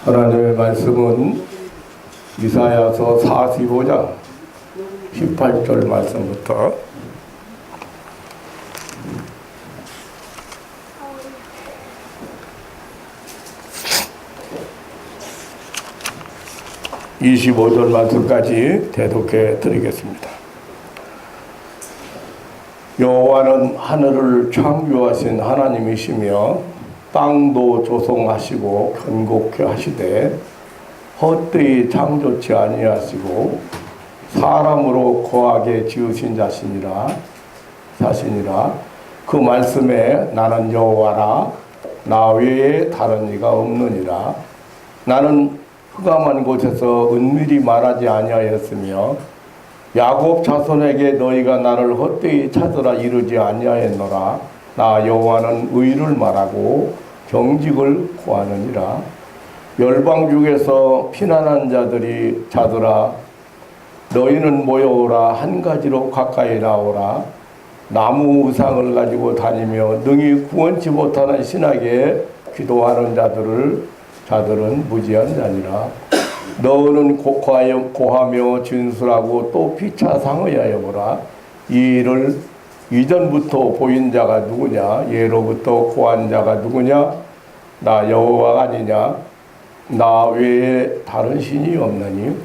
하나님의 말씀은 이사야서 45장 18절 말씀부터 25절 말씀까지 대독해 드리겠습니다. 여호와는 하늘을 창조하신 하나님이시며 땅도 조성하시고 견고케 하시되 헛되이 창조치 아니하시고 사람으로 거하게 지으신 자신이라. 그 말씀에 나는 여호와라 나 외에 다른 이가 없느니라. 나는 흑암한 곳에서 은밀히 말하지 아니하였으며 야곱 자손에게 너희가 나를 헛되이 찾으라 이르지 아니하였노라. 나 여호와는 의를 말하고 정직을 구하느니라. 열방 중에서 피난한 자들아 너희는 모여오라. 한 가지로 가까이 나오라. 나무 우상을 가지고 다니며 능히 구원치 못하는 신에게 기도하는 자들은 무지한 자니라. 너는 고하며 진술하고 또 피차 상의하여 보라. 이 일을 이전부터 보인 자가 누구냐? 예로부터 고한 자가 누구냐? 나 여호와가 아니냐? 나 외에 다른 신이 없나니?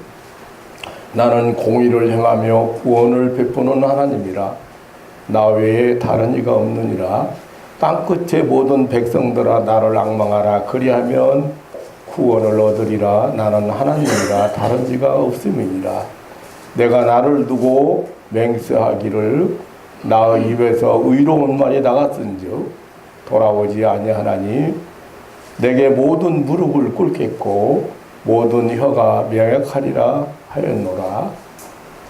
나는 공의를 행하며 구원을 베푸는 하나님이라. 나 외에 다른 이가 없느니라. 땅끝의 모든 백성들아 나를 앙망하라. 그리하면 구원을 얻으리라. 나는 하나님이라 다른 이가 없음이니라. 내가 나를 두고 맹세하기를 나의 입에서 의로운 말이 나갔은즉 돌아오지 아니하나니 내게 모든 무릎을 꿇겠고 모든 혀가 명약하리라 하였노라.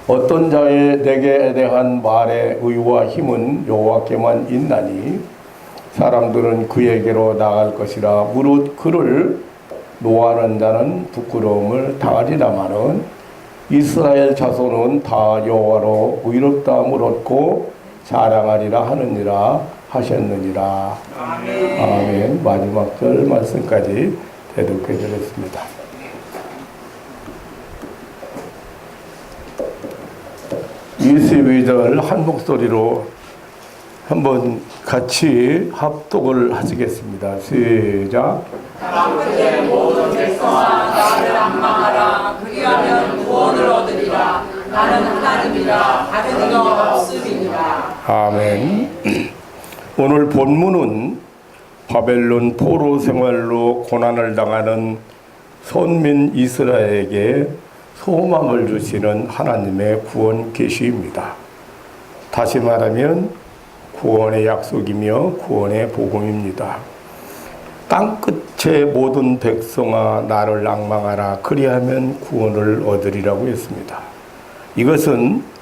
어떤 자의 내게 대한 말의 의와 힘은 여호와께만 있나니 사람들은 그에게로 나갈 것이라. 무릇 그를 노하는 자는 부끄러움을 당하리라마는 이스라엘 자손은 다 여호와로 의롭다함을 얻고 자랑하리라 하느니라 하셨느니라. 아멘. 아멘. 마지막 절 말씀까지 대독해 드렸습니다. (22절) 한 목소리로 한번 같이 합독을 하시겠습니다. 시작. 땅끝의 모든 백성아 나를 앙망하라. 그리하면 구원을 얻으리라. 나는 하나님이라 다른 이가 없음이니라. 아멘. 오늘 본문은 바벨론 포로 생활로 고난을 당하는 선민 이스라엘에게 소망을 주시는 하나님의 구원 계시입니다. 다시 말하면 구원의 약속이며 구원의 복음입니다. 땅끝의 모든 백성아 나를 앙망하라. 그리하면 구원을 얻으리라고 했습니다. 이것은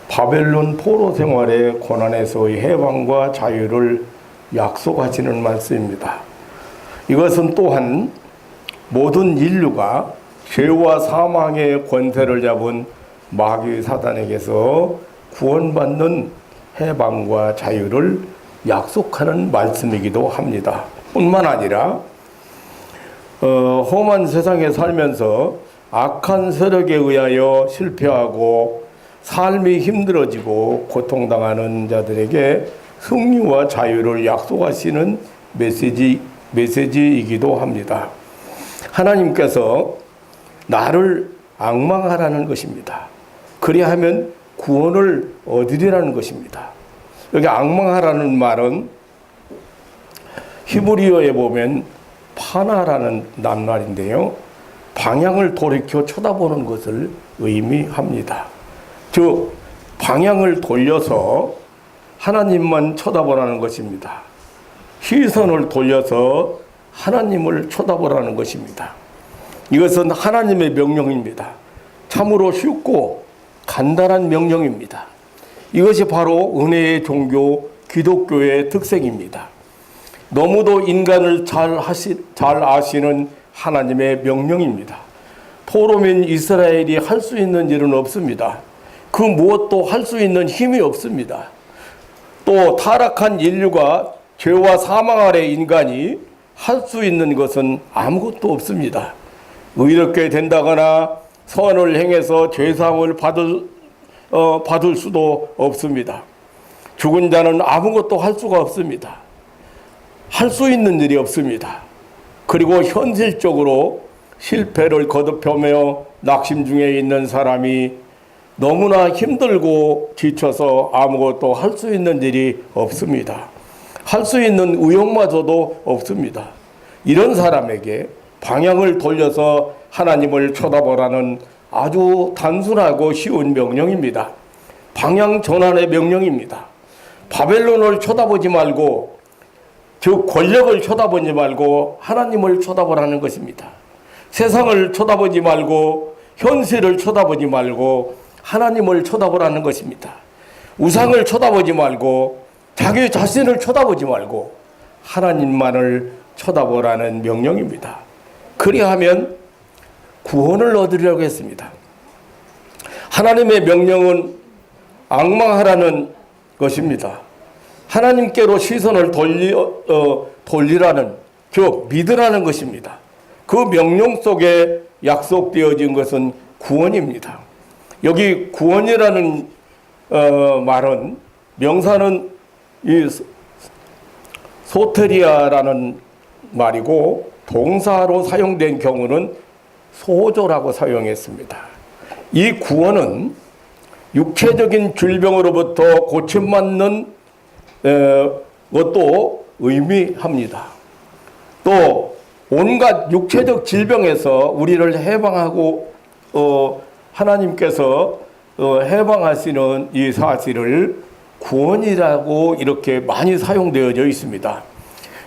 바벨론 포로 생활의 고난에서의 해방과 자유를 약속하시는 말씀입니다. 이것은 또한 모든 인류가 죄와 사망의 권세를 잡은 마귀 사단에게서 구원받는 해방과 자유를 약속하는 말씀이기도 합니다. 뿐만 아니라 험한 세상에 살면서 악한 세력에 의하여 실패하고 삶이 힘들어지고 고통당하는 자들에게 승리와 자유를 약속하시는 메시지이기도 합니다. 하나님께서 나를 앙망하라는 것입니다. 그리하면 구원을 얻으리라는 것입니다. 여기 앙망하라는 말은 히브리어에 보면 파나라는 낱말인데요. 방향을 돌이켜 쳐다보는 것을 의미합니다. 즉 방향을 돌려서 하나님만 쳐다보라는 것입니다. 시선을 돌려서 하나님을 쳐다보라는 것입니다. 이것은 하나님의 명령입니다. 참으로 쉽고 간단한 명령입니다. 이것이 바로 은혜의 종교 기독교의 특색입니다. 너무도 인간을 잘 아시는 하나님의 명령입니다. 포로민 이스라엘이 할 수 있는 일은 없습니다. 그 무엇도 할 수 있는 힘이 없습니다. 또 타락한 인류가 죄와 사망 아래 인간이 할 수 있는 것은 아무것도 없습니다. 의롭게 된다거나 선을 행해서 죄사함을 받을 수도 없습니다. 죽은 자는 아무것도 할 수가 없습니다. 할 수 있는 일이 없습니다. 그리고 현실적으로 실패를 거듭하며 낙심 중에 있는 사람이 너무나 힘들고 지쳐서 아무것도 할 수 있는 일이 없습니다. 할 수 있는 의욕마저도 없습니다. 이런 사람에게 방향을 돌려서 하나님을 쳐다보라는 아주 단순하고 쉬운 명령입니다. 방향 전환의 명령입니다. 바벨론을 쳐다보지 말고, 즉 권력을 쳐다보지 말고 하나님을 쳐다보라는 것입니다. 세상을 쳐다보지 말고 현실을 쳐다보지 말고 하나님을 쳐다보라는 것입니다. 우상을 쳐다보지 말고 자기 자신을 쳐다보지 말고 하나님만을 쳐다보라는 명령입니다. 그리하면 구원을 얻으려고 했습니다. 하나님의 명령은 앙망하라는 것입니다. 하나님께로 시선을 돌리라는, 즉 믿으라는 것입니다. 그 명령 속에 약속되어진 것은 구원입니다. 여기 구원이라는 말은, 명사는 이 소테리아라는 말이고 동사로 사용된 경우는 소조라고 사용했습니다. 이 구원은 육체적인 질병으로부터 고침받는 것도 의미합니다. 또 온갖 육체적 질병에서 우리를 해방하고 하나님께서 해방하시는 이 사실을 구원이라고 이렇게 많이 사용되어져 있습니다.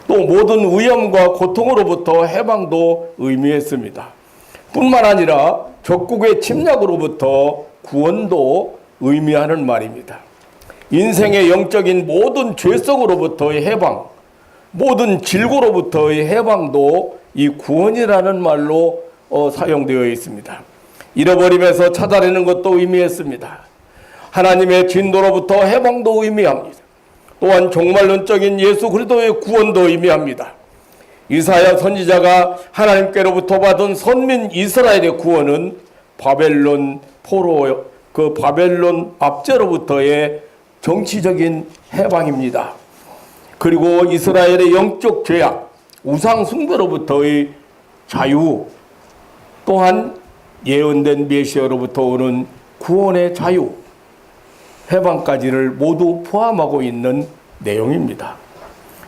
또 모든 위험과 고통으로부터 해방도 의미했습니다. 뿐만 아니라 적국의 침략으로부터 구원도 의미하는 말입니다. 인생의 영적인 모든 죄성으로부터의 해방, 모든 질고로부터의 해방도 이 구원이라는 말로 사용되어 있습니다. 잃어버림에서 찾아내는 것도 의미했습니다. 하나님의 진노로부터 해방도 의미합니다. 또한 종말론적인 예수 그리스도의 구원도 의미합니다. 이사야 선지자가 하나님께로부터 받은 선민 이스라엘의 구원은 바벨론 포로, 그 바벨론 압제로부터의 정치적인 해방입니다. 그리고 이스라엘의 영적 죄악, 우상 숭배로부터의 자유, 또한 예언된 메시아로부터 오는 구원의 자유, 해방까지를 모두 포함하고 있는 내용입니다.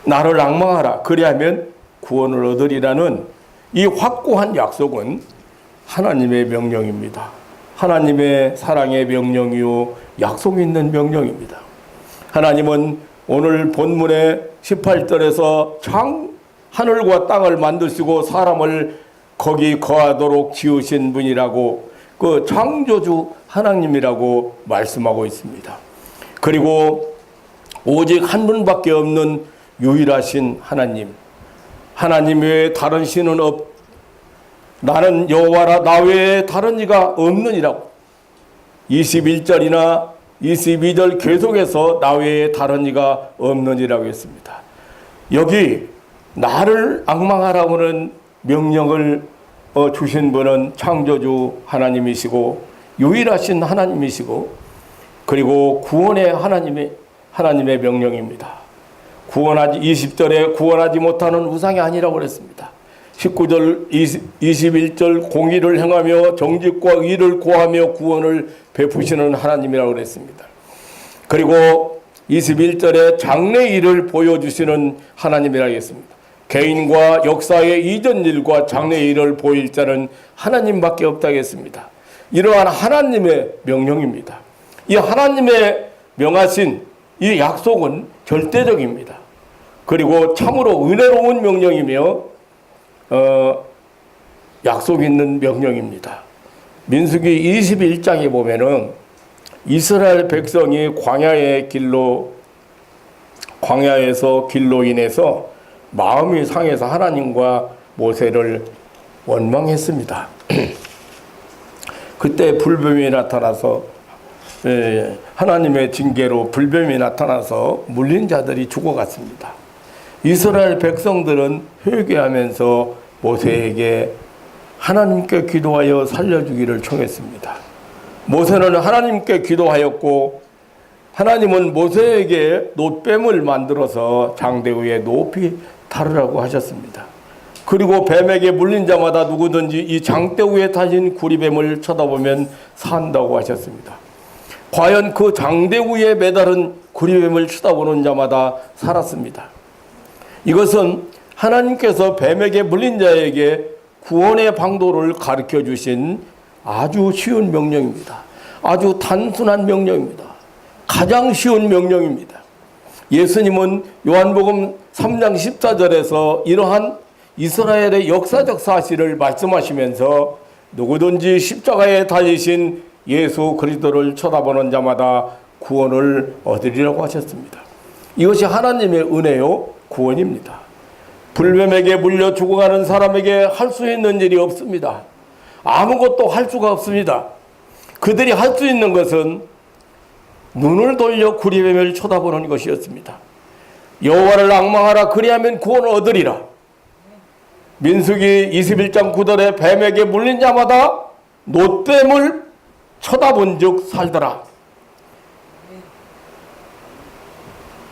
나를 앙망하라, 그리하면 구원을 얻으리라는 이 확고한 약속은 하나님의 명령입니다. 하나님의 사랑의 명령이요 약속 있는 명령입니다. 하나님은 오늘 본문의 18절에서 하늘과 땅을 만드시고 사람을 거기 거하도록 지으신 분이라고, 그 창조주 하나님이라고 말씀하고 있습니다. 그리고 오직 한 분밖에 없는 유일하신 하나님, 하나님 외에 다른 신은 나는 여호와라, 나 외에 다른 이가 없느니라고 21절이나 22절 계속해서 나 외에 다른 이가 없느니라고 했습니다. 여기 나를 앙망하라고는 명령을 주신 분은 창조주 하나님이시고 유일하신 하나님이시고, 그리고 구원의 하나님의 명령입니다. 20절에 구원하지 못하는 우상이 아니라고 그랬습니다. 19절, 21절 공의를 행하며 정직과 의를 고하며 구원을 베푸시는 하나님이라고 그랬습니다. 그리고 21절에 장래 일을 보여주시는 하나님이라고 했습니다. 개인과 역사의 이전 일과 장래 일을 보일 자는 하나님밖에 없다고 했습니다. 이러한 하나님의 명령입니다. 이 하나님의 명하신 이 약속은 절대적입니다. 그리고 참으로 은혜로운 명령이며 약속 있는 명령입니다. 민수기 21장에 보면은 이스라엘 백성이 광야에서 길로 인해서 마음이 상해서 하나님과 모세를 원망했습니다. 그때 불뱀이 나타나서 하나님의 징계로 불뱀이 나타나서 물린 자들이 죽어갔습니다. 이스라엘 백성들은 회개하면서 모세에게 하나님께 기도하여 살려주기를 청했습니다. 모세는 하나님께 기도하였고 하나님은 모세에게 놋뱀을 만들어서 장대 위에 높이 다루라고 하셨습니다. 그리고 뱀에게 물린 자마다 누구든지 이 장대 위에 타진 구리뱀을 쳐다보면 산다고 하셨습니다. 과연 그 장대 위에 매달은 구리뱀을 쳐다보는 자마다 살았습니다. 이것은 하나님께서 뱀에게 물린 자에게 구원의 방도를 가르쳐 주신 아주 쉬운 명령입니다. 아주 단순한 명령입니다. 가장 쉬운 명령입니다. 예수님은 요한복음 3장 14절에서 이러한 이스라엘의 역사적 사실을 말씀하시면서 누구든지 십자가에 달리신 예수 그리스도를 쳐다보는 자마다 구원을 얻으리라고 하셨습니다. 이것이 하나님의 은혜요 구원입니다. 불뱀에게 물려 죽어가는 사람에게 할 수 있는 일이 없습니다. 아무것도 할 수가 없습니다. 그들이 할 수 있는 것은 눈을 돌려 구리뱀을 쳐다보는 것이었습니다. 여호와를 앙망하라 그리하면 구원을 얻으리라. 민수기 21장 9절에 뱀에게 물린 자마다 놋뱀을 쳐다본 즉 살더라.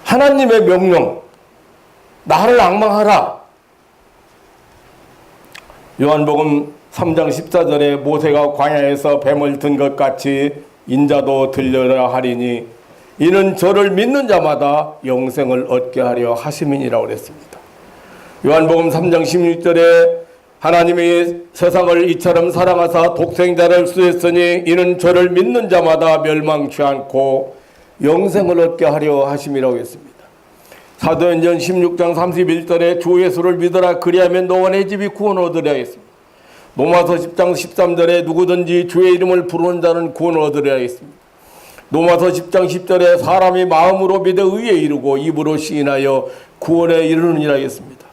하나님의 명령, 나를 앙망하라. 요한복음 3장 14절에 모세가 광야에서 뱀을 든 것 같이 인자도 들려라 하리니 이는 저를 믿는 자마다 영생을 얻게 하려 하심이니라고 그랬습니다. 요한복음 3장 16절에 하나님이 세상을 이처럼 사랑하사 독생자를 수했으니 이는 저를 믿는 자마다 멸망치 않고 영생을 얻게 하려 하심이라고 했습니다. 사도행전 16장 31절에 주 예수를 믿어라 그리하면 너와 내 집이 구원을 얻으리라 했습니다. 로마서 10장 13절에 누구든지 주의 이름을 부르는 자는 구원을 얻으리라 했습니다. 로마서 10장 10절에 사람이 마음으로 믿어 의에 이르고 입으로 시인하여 구원에 이르느니라 했습니다.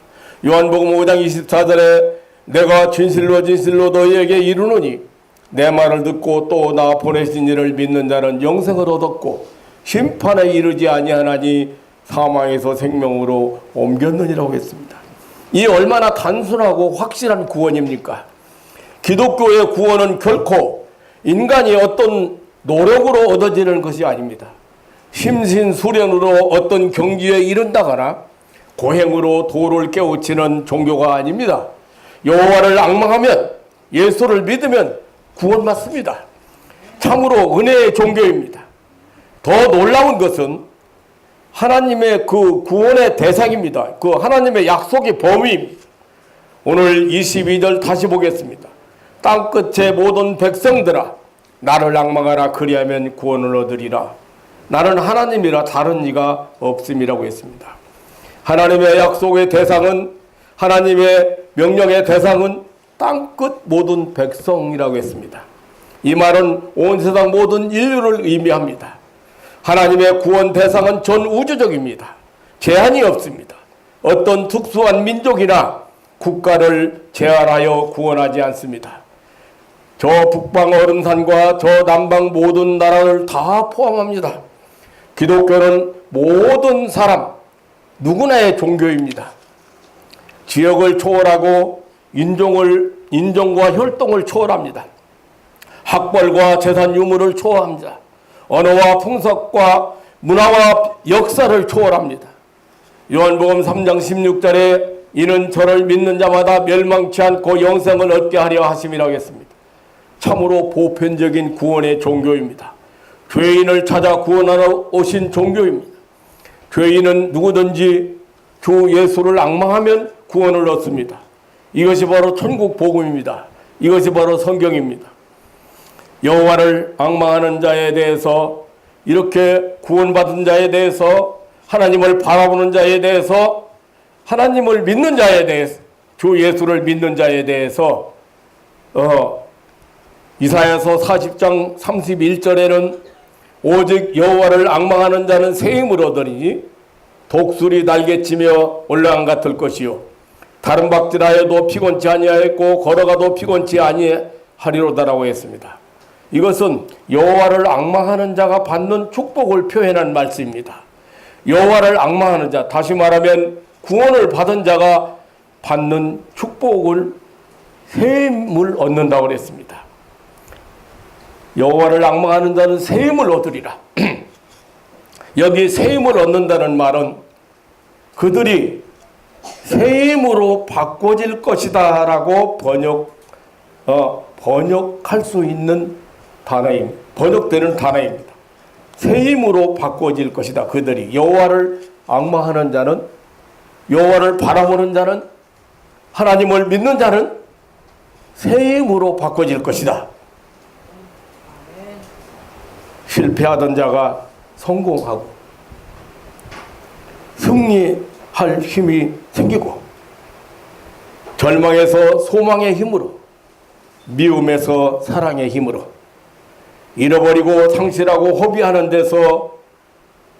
요한복음 5장 24절에 내가 진실로 너희에게 이르노니 내 말을 듣고 또 나 보내신 이를 믿는 자는 영생을 얻었고 심판에 이르지 아니하나니 사망에서 생명으로 옮겼느니라고 했습니다. 이 얼마나 단순하고 확실한 구원입니까? 기독교의 구원은 결코 인간이 어떤 노력으로 얻어지는 것이 아닙니다. 심신수련으로 어떤 경지에 이른다거나 고행으로 도를 깨우치는 종교가 아닙니다. 여호와를 앙망하면 예수를 믿으면 구원받습니다. 참으로 은혜의 종교입니다. 더 놀라운 것은 하나님의 그 구원의 대상입니다. 그 하나님의 약속의 범위입니다. 오늘 22절 다시 보겠습니다. 땅끝의 모든 백성들아 나를 앙망하라 그리하면 구원을 얻으리라. 나는 하나님이라 다른 이가 없음이라고 했습니다. 하나님의 약속의 대상은 하나님의 명령의 대상은 땅끝 모든 백성이라고 했습니다. 이 말은 온 세상 모든 인류를 의미합니다. 하나님의 구원 대상은 전 우주적입니다. 제한이 없습니다. 어떤 특수한 민족이나 국가를 제한하여 구원하지 않습니다. 저 북방 얼음산과 저 남방 모든 나라를 다 포함합니다. 기독교는 모든 사람 누구나의 종교입니다. 지역을 초월하고 인종과 혈통을 초월합니다. 학벌과 재산 유무를 초월합니다. 언어와 풍속과 문화와 역사를 초월합니다. 요한복음 3장 16절에 이는 저를 믿는 자마다 멸망치 않고 영생을 얻게 하려 하심이라고 했습니다. 참으로 보편적인 구원의 종교입니다. 죄인을 찾아 구원하러 오신 종교입니다. 죄인은 누구든지 주 예수를 앙망하면 구원을 얻습니다. 이것이 바로 천국 복음입니다. 이것이 바로 성경입니다. 여호와를 앙망하는 자에 대해서 이렇게 구원받은 자에 대해서 하나님을 바라보는 자에 대해서 하나님을 믿는 자에 대해서 주 예수를 믿는 자에 대해서 이사야서 40장 31절에는 오직 여호와를 앙망하는 자는 새 힘을 얻으니 독수리 날개치며 올라간 같을 것이요 다른 박질하여도 피곤치 아니하였고 걸어가도 피곤치 아니하리로다라고 했습니다. 이것은 여호와를 앙망하는 자가 받는 축복을 표현한 말씀입니다. 여호와를 앙망하는 자, 다시 말하면 구원을 받은 자가 받는 축복을 새 힘을 얻는다고 그랬습니다. 여호와를 앙망하는 자는 새 힘을 얻으리라. 여기 새 힘을 얻는다는 말은 그들이 새 힘으로 바꿔질 것이다 라고 번역할 수 있는 단어입니다. 번역되는 단어입니다. 새 힘으로 바꿔질 것이다. 그들이 여호와를 앙망하는 자는, 여호와를 바라보는 자는, 하나님을 믿는 자는 새 힘으로 바꿔질 것이다. 실패하던 자가 성공하고 승리할 힘이 생기고, 절망에서 소망의 힘으로, 미움에서 사랑의 힘으로, 잃어버리고 상실하고 허비하는 데서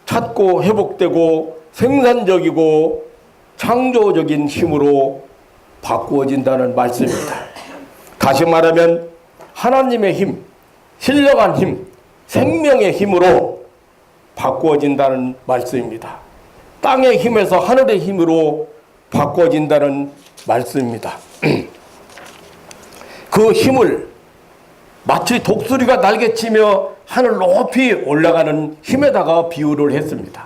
찾고 회복되고 생산적이고 창조적인 힘으로 바꾸어진다는 말씀입니다. 다시 말하면 하나님의 힘, 신령한 힘, 생명의 힘으로 바꾸어진다는 말씀입니다. 땅의 힘에서 하늘의 힘으로 바꿔진다는 말씀입니다. 그 힘을 마치 독수리가 날개치며 하늘 높이 올라가는 힘에다가 비유를 했습니다.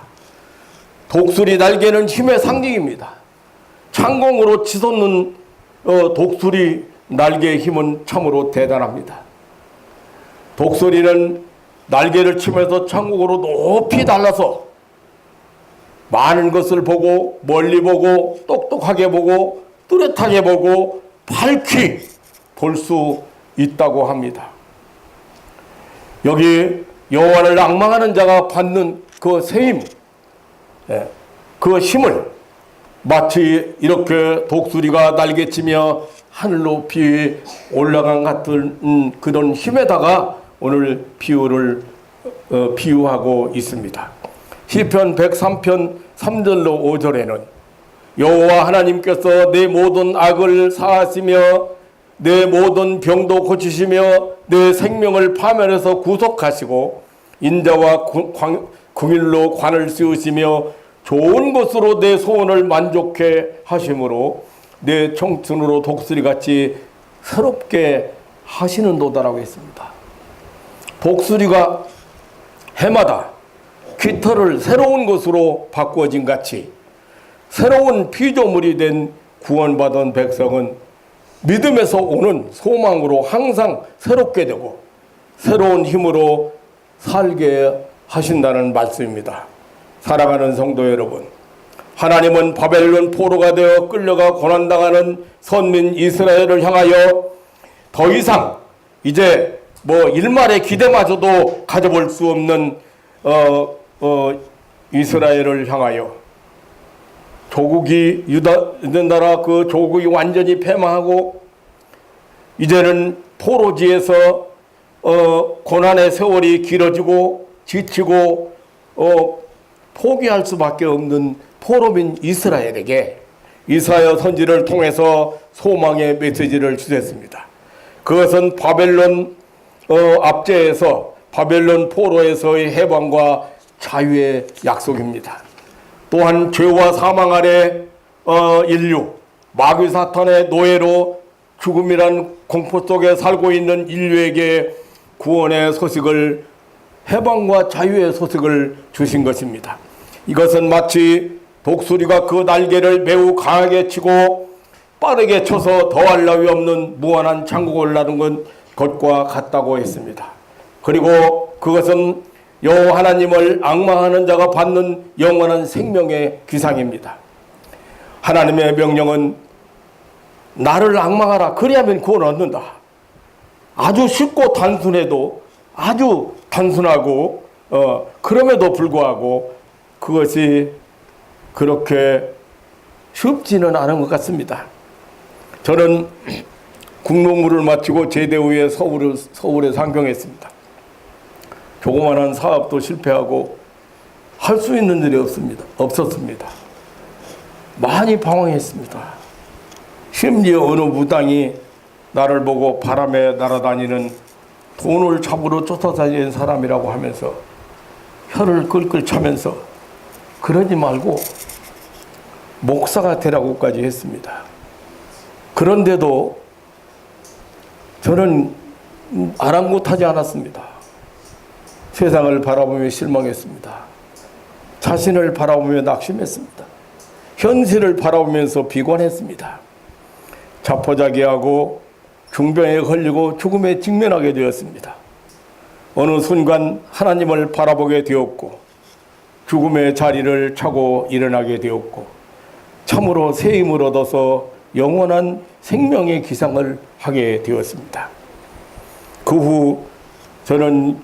독수리 날개는 힘의 상징입니다. 창공으로 치솟는 독수리 날개의 힘은 참으로 대단합니다. 독수리는 날개를 치면서 창공으로 높이 날아서 많은 것을 보고, 멀리 보고, 똑똑하게 보고, 뚜렷하게 보고, 밝히 볼 수 있다고 합니다. 여기 여호와를 앙망하는 자가 받는 그 새 힘, 그 힘을 마치 이렇게 독수리가 날개치며 하늘 높이 올라간 같은 그런 힘에다가 오늘 비유하고 있습니다. 시편 103편 3절로 5절에는 여호와 하나님께서 내 모든 악을 사하시며 내 모든 병도 고치시며 내 생명을 파멸해서 구속하시고 인자와 궁일로 관을 씌우시며 좋은 것으로 내 소원을 만족해 하심으로 내 청춘으로 독수리같이 새롭게 하시는도다라고 했습니다. 독수리가 해마다 깃털을 새로운 것으로 바꾸어진 같이 새로운 피조물이 된 구원받은 백성은 믿음에서 오는 소망으로 항상 새롭게 되고 새로운 힘으로 살게 하신다는 말씀입니다. 사랑하는 성도 여러분, 하나님은 바벨론 포로가 되어 끌려가 고난당하는 선민 이스라엘을 향하여 더 이상 이제 일말의 기대마저도 가져볼 수 없는 이스라엘을 향하여 조국이 유다 나라 그 조국이 완전히 패망하고 이제는 포로지에서 고난의 세월이 길어지고 지치고 포기할 수밖에 없는 포로민 이스라엘에게 이사야 선지를 통해서 소망의 메시지를 주셨습니다. 그것은 바벨론 압제에서 바벨론 포로에서의 해방과 자유의 약속입니다. 또한 죄와 사망 아래 인류, 마귀 사탄의 노예로 죽음이란 공포 속에 살고 있는 인류에게 구원의 소식을, 해방과 자유의 소식을 주신 것입니다. 이것은 마치 독수리가 그 날개를 매우 강하게 치고 빠르게 쳐서 더할 나위 없는 무한한 창국을 나는 것과 같다고 했습니다. 그리고 그것은 여호와 하나님을 앙망하는 자가 받는 영원한 생명의 기상입니다. 하나님의 명령은 나를 앙망하라, 그리하면 구원 얻는다. 아주 쉽고 단순해도 아주 단순하고 그럼에도 불구하고 그것이 그렇게 쉽지는 않은 것 같습니다. 저는 국노무를 마치고 제대 후에 서울에 상경했습니다. 조그마한 사업도 실패하고 할 수 있는 일이 없었습니다. 많이 방황했습니다. 심지어 어느 무당이 나를 보고 바람에 날아다니는 돈을 잡으러 쫓아다니는 사람이라고 하면서 혀를 끌끌 차면서 그러지 말고 목사가 되라고까지 했습니다. 그런데도 저는 아랑곳하지 않았습니다. 세상을 바라보며 실망했습니다. 자신을 바라보며 낙심했습니다. 현실을 바라보면서 비관했습니다. 자포자기하고 중병에 걸리고 죽음에 직면하게 되었습니다. 어느 순간 하나님을 바라보게 되었고 죽음의 자리를 차고 일어나게 되었고 참으로 새 힘을 얻어서 영원한 생명의 기상을 하게 되었습니다. 그 후 저는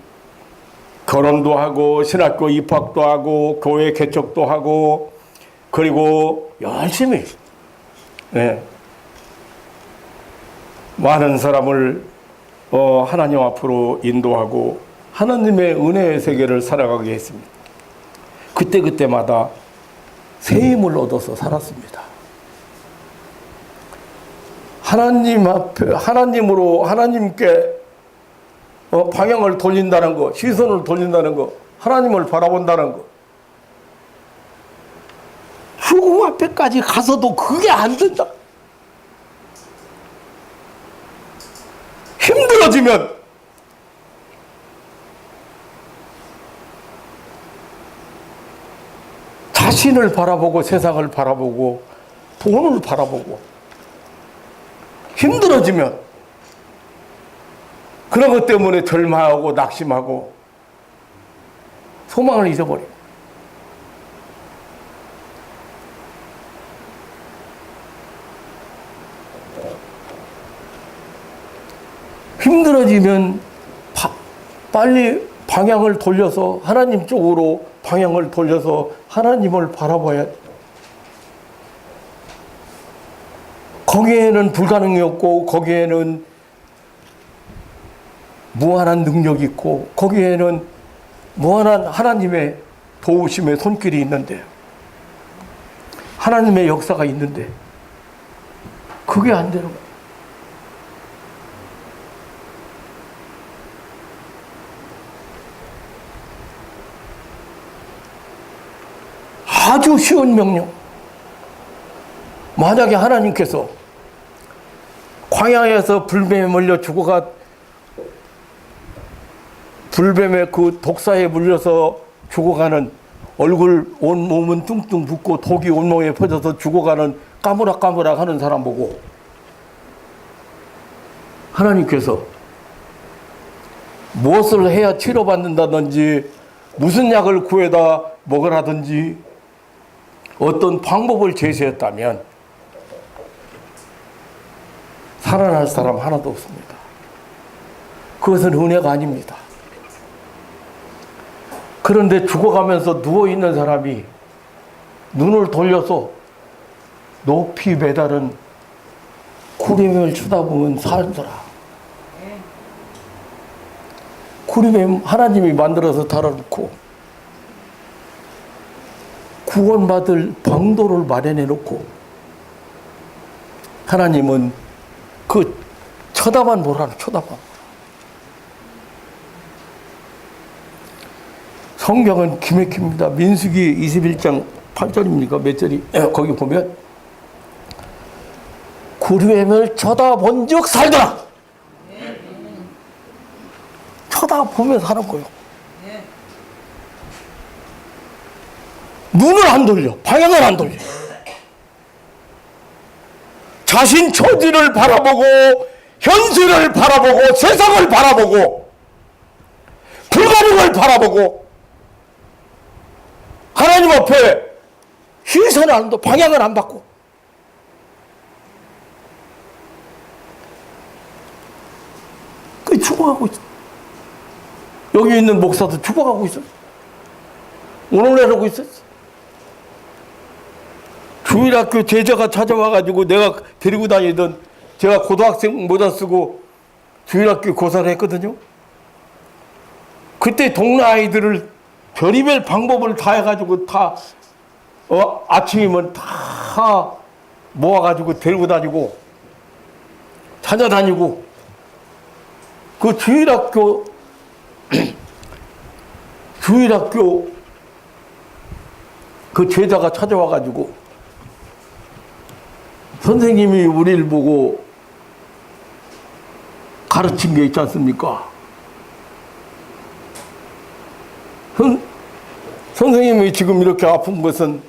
결혼도 하고 신학교 입학도 하고 교회 개척도 하고 그리고 열심히 많은 사람을 하나님 앞으로 인도하고 하나님의 은혜의 세계를 살아가게 했습니다. 그때마다 새 힘을 얻어서 살았습니다. 하나님 앞에 하나님께 방향을 돌린다는 거, 시선을 돌린다는 거, 하나님을 바라본다는 거. 죽음 앞에까지 가서도 그게 안 된다. 힘들어지면 자신을 바라보고 세상을 바라보고 돈을 바라보고 힘들어지면 그런 것 때문에 절망하고 낙심하고 소망을 잊어버려요. 힘들어지면 빨리 방향을 돌려서 하나님 쪽으로 방향을 돌려서 하나님을 바라봐야 돼. 거기에는 불가능이 없고 거기에는 무한한 능력이 있고 거기에는 무한한 하나님의 도우심의 손길이 있는데 하나님의 역사가 있는데 그게 안 되는 거예요. 아주 쉬운 명령. 만약에 하나님께서 광야에서 불뱀에 물려 죽어가 불뱀의 그 독사에 물려서 죽어가는 얼굴 온 몸은 뚱뚱 붓고 독이 온몸에 퍼져서 죽어가는 까무락까무락 하는 사람 보고 하나님께서 무엇을 해야 치료받는다든지 무슨 약을 구해다 먹으라든지 어떤 방법을 제시했다면 살아날 사람 하나도 없습니다. 그것은 은혜가 아닙니다. 그런데 죽어가면서 누워있는 사람이 눈을 돌려서 높이 매달은 구름을 쳐다보면 살더라. 구름에 하나님이 만들어서 달아놓고 구원받을 방도를 마련해 놓고 하나님은 그 쳐다만 보라는 쳐다만. 성경은 기맥힙니다. 민수기 21장 8절입니까? 몇 절이? 거기 보면 구름을 쳐다본 적 살더라. 쳐다보면 사는 거예요. 눈을 안 돌려. 방향을 안 돌려. 자신 처지를 바라보고 현실을 바라보고 세상을 바라보고 불가능을 바라보고 하나님 앞에 시선을 안 둬. 방향을 안 바꿔. 그 죽어가고 있어. 여기 있는 목사도 죽어가고 있어. 오늘 내려고 있었어. 주일학교 제자가 찾아와가지고 내가 데리고 다니던 제가 고등학생 모자 쓰고 주일학교 고사를 했거든요. 그때 동네 아이들을 별의별 방법을 다 해가지고 다 아침이면 다 모아가지고 데리고 다니고 찾아다니고 그 주일학교 그 제자가 찾아와가지고 선생님이 우리를 보고 가르친 게 있지 않습니까? 선생님이 지금 이렇게 아픈 것은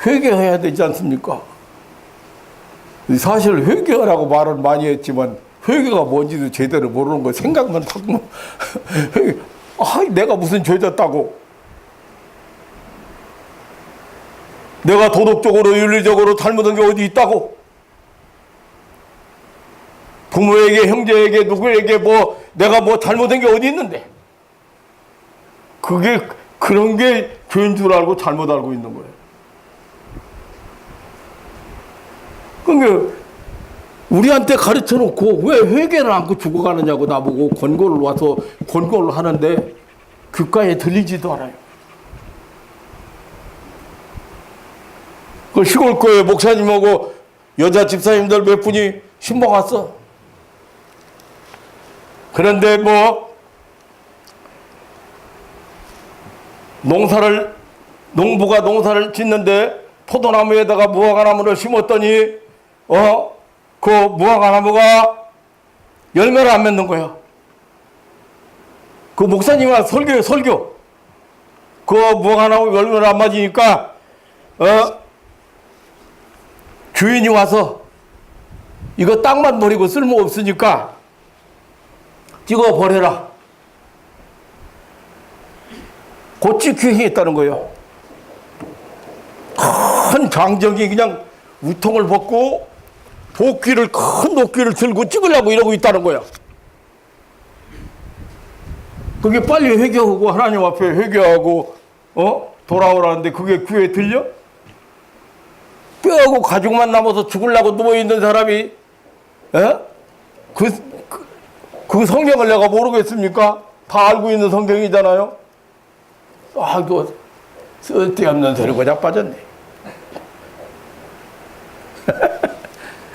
회개해야 되지 않습니까? 사실 회개하라고 말을 많이 했지만 회개가 뭔지도 제대로 모르는 거 생각만 하고 내가 무슨 죄졌다고, 내가 도덕적으로 윤리적으로 잘못한 게 어디 있다고, 부모에게 형제에게 누구에게 내가 잘못한 게 어디 있는데, 그런 게 죄인 줄 알고 잘못 알고 있는 거예요. 그러니까 우리한테 가르쳐 놓고 왜 회개를 안고 죽어가느냐고 나보고 권고를 하는데 귓가에 들리지도 않아요. 그 시골교회 목사님하고 여자 집사님들 몇 분이 신방 왔어. 그런데 농부가 농사를 짓는데 포도나무에다가 무화과나무를 심었더니 그 무화과나무가 열매를 안 맺는 거야. 그 목사님이 설교. 그 무화과나무 열매를 안 맞으니까 주인이 와서 이거 땅만 버리고 쓸모 없으니까 찍어 버려라. 고치 귀행했다는 거예요. 큰 장정이 그냥 우통을 벗고 큰 도끼를 들고 찍으려고 이러고 있다는 거야. 그게 빨리 회개하고 하나님 앞에 회개하고 돌아오라는데 그게 귀에 들려? 뼈하고 가죽만 남아서 죽으려고 누워있는 사람이 그 성경을 내가 모르겠습니까? 다 알고 있는 성경이잖아요. 이거 쓸데없는 소리가 자빠졌네.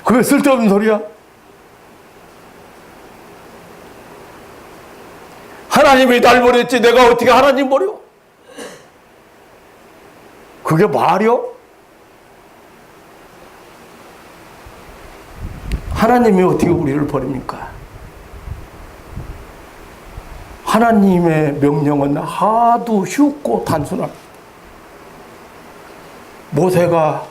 그게 쓸데없는 소리야? 하나님이 날 버렸지 내가 어떻게 하나님 버려? 그게 말이요? 하나님이 어떻게 우리를 버립니까? 하나님의 명령은 하도 쉽고 단순합니다. 모세가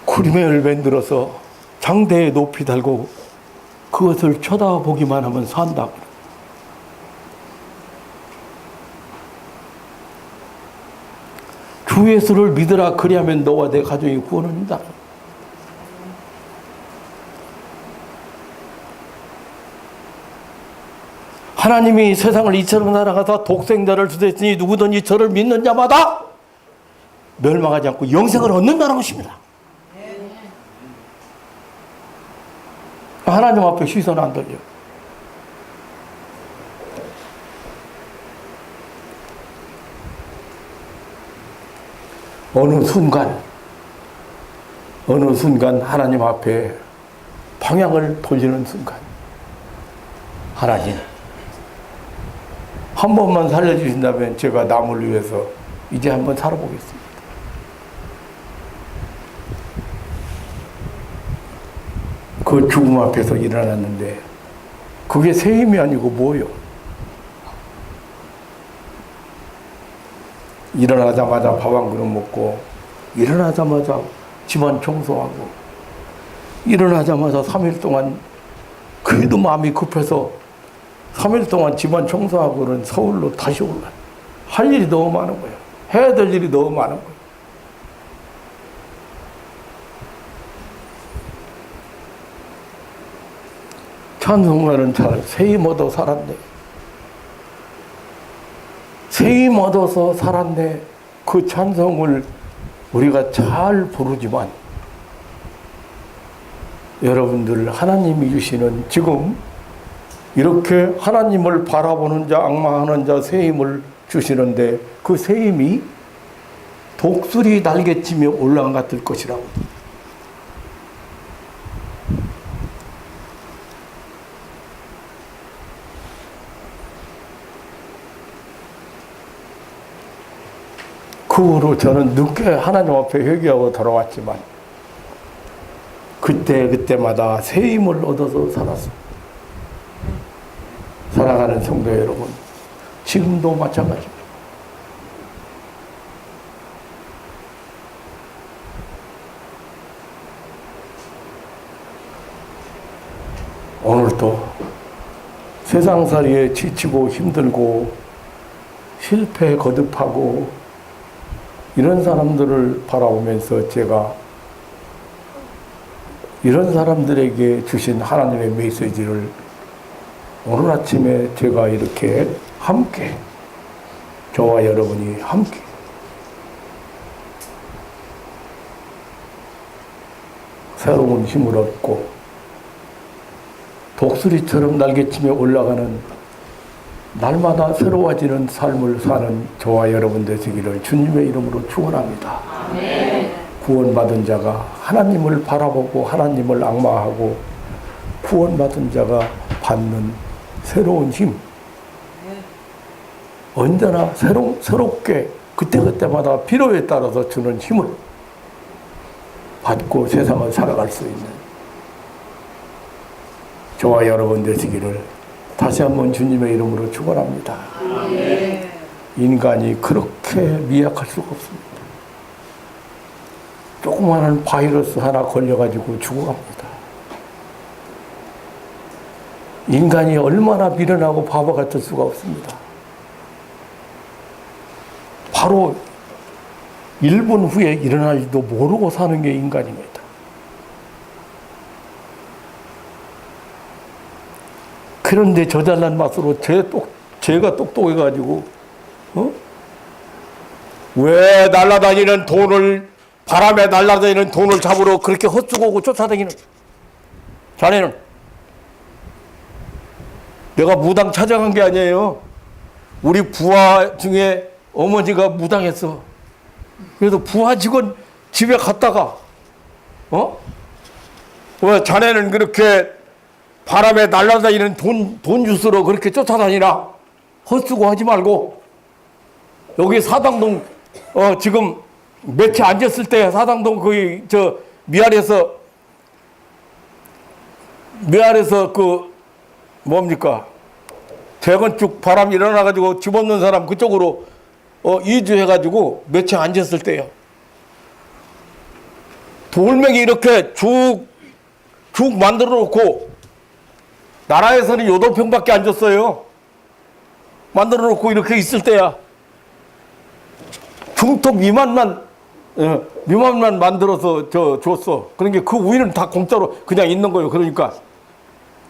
구름을 만들어서 장대에 높이 달고 그것을 쳐다보기만 하면 산다고. 주 예수를 믿으라 그리하면 너와 내 가족이 구원을 얻는다. 하나님이 세상을 이처럼 살아가사 독생자를 주셨으니 누구든지 저를 믿는 자마다 멸망하지 않고 영생을 얻는다는 것입니다. 하나님 앞에 시선 안 돌려. 어느 순간 하나님 앞에 방향을 돌리는 순간, 하나님 한 번만 살려주신다면 제가 남을 위해서 이제 한번 살아보겠습니다. 그 죽음 앞에서 일어났는데 그게 새 힘이 아니고 뭐요? 일어나자마자 밥 한 그릇 먹고, 일어나자마자 집안 청소하고, 일어나자마자 3일 동안 그래도 마음이 급해서 3일 동안 집안 청소하고는 서울로 다시 올라. 할 일이 너무 많은 거예요. 해야 될 일이 너무 많은 거예요. 찬송가는 잘 새 힘 얻어 살았네. 새 힘 얻어서 살았네. 그 찬송을 우리가 잘 부르지만 여러분들 하나님이 주시는 지금 이렇게 하나님을 바라보는 자, 앙망하는 자 새 힘을 주시는데 그 새 힘이 독수리 날개치며 올라간 것 같을 것이라고. 그 후로 저는 늦게 하나님 앞에 회개하고 돌아왔지만 그때마다 새 힘을 얻어서 살아가는 성도 여러분, 지금도 마찬가지입니다. 오늘도 세상살이에 지치고 힘들고 실패 거듭하고 이런 사람들을 바라보면서 제가 이런 사람들에게 주신 하나님의 메시지를 오늘 아침에 제가 이렇게 함께, 저와 여러분이 함께 새로운 힘을 얻고 독수리처럼 날개치며 올라가는 날마다 새로워지는 삶을 사는 저와 여러분 되시기를 주님의 이름으로 축원합니다. 구원받은 자가 하나님을 바라보고 하나님을 앙망하고 구원받은 자가 받는 새로운 힘, 언제나 새롭게 그때그때마다 필요에 따라서 주는 힘을 받고 세상을 살아갈 수 있는 저와 여러분 되시기를 다시 한번 주님의 이름으로 축원합니다. 인간이 그렇게 미약할 수가 없습니다. 조그마한 바이러스 하나 걸려가지고 죽어갑니다. 인간이 얼마나 미련하고 바보 같을 수가 없습니다. 바로 1분 후에 일어날지도 모르고 사는 게 인간입니다. 그런데 저 잘난 맛으로 제가 똑똑해가지고 왜 날아다니는 돈을, 바람에 날아다니는 돈을 잡으러 그렇게 헛수고 오고 쫓아다니는 자네는, 내가 무당 찾아간 게 아니에요. 우리 부하 중에 어머니가 무당했어. 그래서 부하 직원 집에 갔다가 왜 자네는 그렇게 바람에 날아다니는 돈 주스로 그렇게 쫓아다니나? 헛수고 하지 말고 여기 사당동 지금 며칠 앉았을 때 사당동 거기 저 미아래에서 그 뭡니까 재건축 바람 일어나가지고 집 없는 사람 그쪽으로 이주해가지고 며칠 앉았을 때요. 돌멩이 이렇게 쭉 만들어 놓고 나라에서는 8평밖에 안 줬어요. 만들어 놓고 이렇게 있을 때야. 중토 미만만 만들어서 줬어. 그러니까 그 위는 다 공짜로 그냥 있는 거예요. 그러니까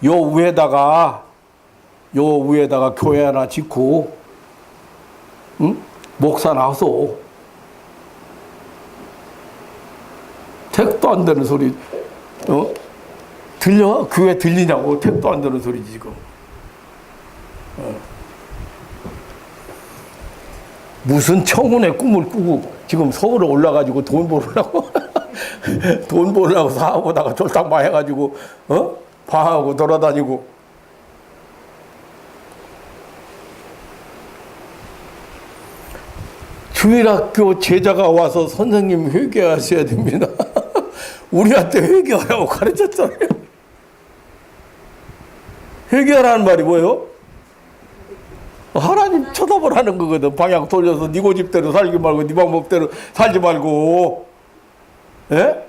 요 위에다가 교회 하나 짓고 목사 나서 택도 안 되는 소리 들려? 교회 들리냐고. 택도 안 되는 소리지 지금. 무슨 청운의 꿈을 꾸고 지금 서울에 올라가지고 돈 벌으려고 돈 벌으려고 사업하다가 졸당마 해가지고 방하고 돌아다니고. 주일학교 제자가 와서 선생님 회개하셔야 됩니다. 우리한테 회개하라고 가르쳤잖아요. 회개하라는 말이 뭐예요? 하나님 쳐다보라는 거거든. 방향 돌려서 네 고집대로 살지 말고 네 방법대로 살지 말고. 예?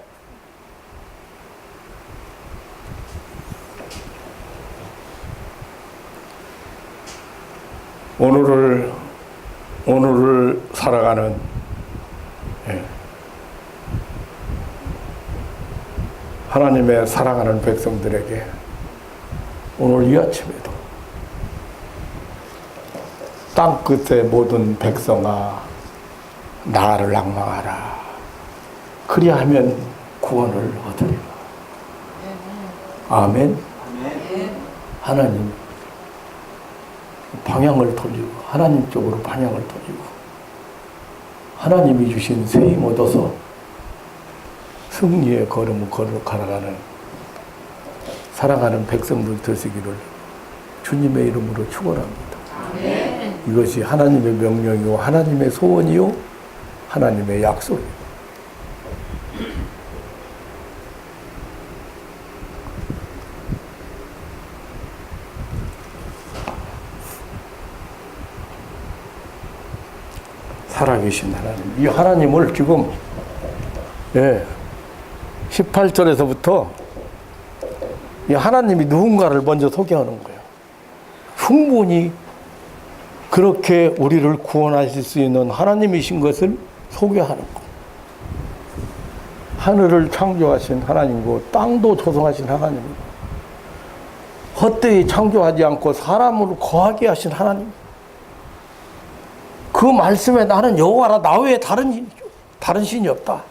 오늘을 살아가는 하나님의 사랑하는 백성들에게 오늘 이 아침에도 땅끝의 모든 백성아 나를 앙망하라. 그리하면 구원을 얻으리라. 아멘. 하나님 방향을 돌리고 하나님 쪽으로 방향을 돌리고 하나님이 주신 새 힘 얻어서 승리의 걸음을 걸어가는 살아가는 백성들 되시기를 주님의 이름으로 축원합니다. 이것이 하나님의 명령이요 하나님의 소원이요 하나님의 약속이요. 살아계신 하나님. 이 하나님을 지금 18절에서부터 이 하나님이 누군가를 먼저 소개하는 거예요. 충분히 그렇게 우리를 구원하실 수 있는 하나님이신 것을 소개하는 거예요. 하늘을 창조하신 하나님이고 땅도 조성하신 하나님이고 헛되이 창조하지 않고 사람으로 거하게 하신 하나님. 그 말씀에 나는 여호와라, 나 외에 다른 신이 없다.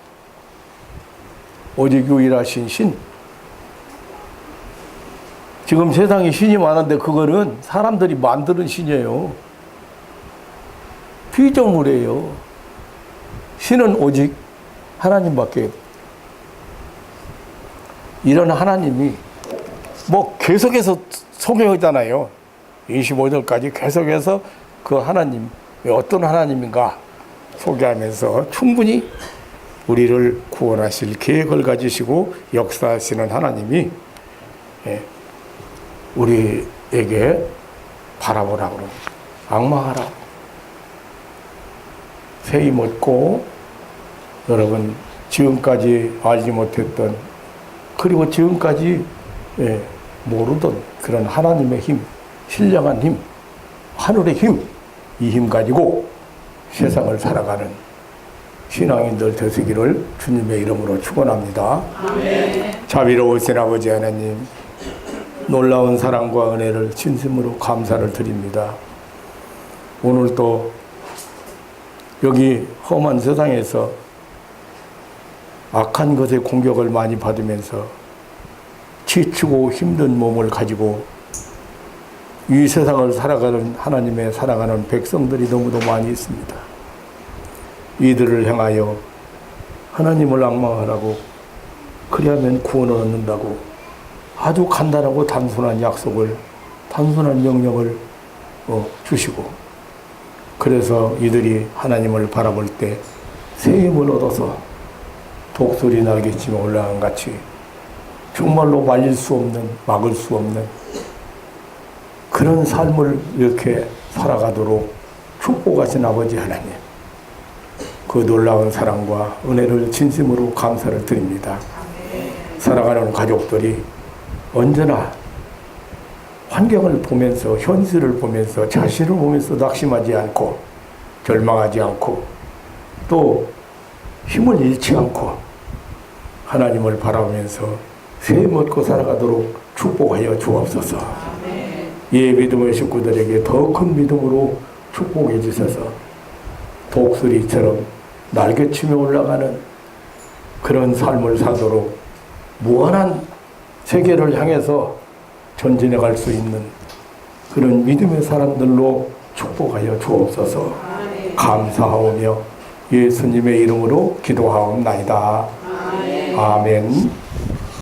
오직 유일하신 신. 지금 세상에 신이 많은데 그거는 사람들이 만드는 신이에요. 피조물이에요. 신은 오직 하나님밖에. 이런 하나님이 뭐 계속해서 소개하잖아요. 25절까지 계속해서 그 하나님, 어떤 하나님인가 소개하면서 충분히 우리를 구원하실 계획을 가지시고 역사하시는 하나님이 우리에게 바라보라고 그러고 악망하라. 세임 얻고 여러분 지금까지 알지 못했던 그리고 지금까지 모르던 그런 하나님의 힘, 신령한 힘, 하늘의 힘, 이 힘 가지고 세상을 살아가는 신앙인들 되시기를 주님의 이름으로 축원합니다. 자비로우신 아버지 하나님, 놀라운 사랑과 은혜를 진심으로 감사를 드립니다. 오늘 또 여기 험한 세상에서 악한 것의 공격을 많이 받으면서 지치고 힘든 몸을 가지고 이 세상을 살아가는 하나님의 사랑하는 백성들이 너무도 많이 있습니다. 이들을 향하여 하나님을 앙망하라고, 그리하면 구원을 얻는다고 아주 간단하고 단순한 약속을, 단순한 명령을 주시고, 그래서 이들이 하나님을 바라볼 때 새 힘을 얻어서 독수리 날개치며 올라간 같이 정말로 말릴 수 없는, 막을 수 없는 그런 삶을 이렇게 살아가도록 축복하신 아버지 하나님, 그 놀라운 사랑과 은혜를 진심으로 감사를 드립니다. 살아가는 가족들이 언제나 환경을 보면서, 현실을 보면서, 자신을 보면서 낙심하지 않고 절망하지 않고 또 힘을 잃지 않고 하나님을 바라보면서 쇠임 얻고 살아가도록 축복하여 주옵소서. 예, 믿음의 식구들에게 더 큰 믿음으로 축복해 주셔서 독수리처럼 날개치며 올라가는 그런 삶을 사도록 무한한 세계를 향해서 전진해 갈 수 있는 그런 믿음의 사람들로 축복하여 주옵소서. 감사하오며 예수님의 이름으로 기도하옵나이다. 아멘.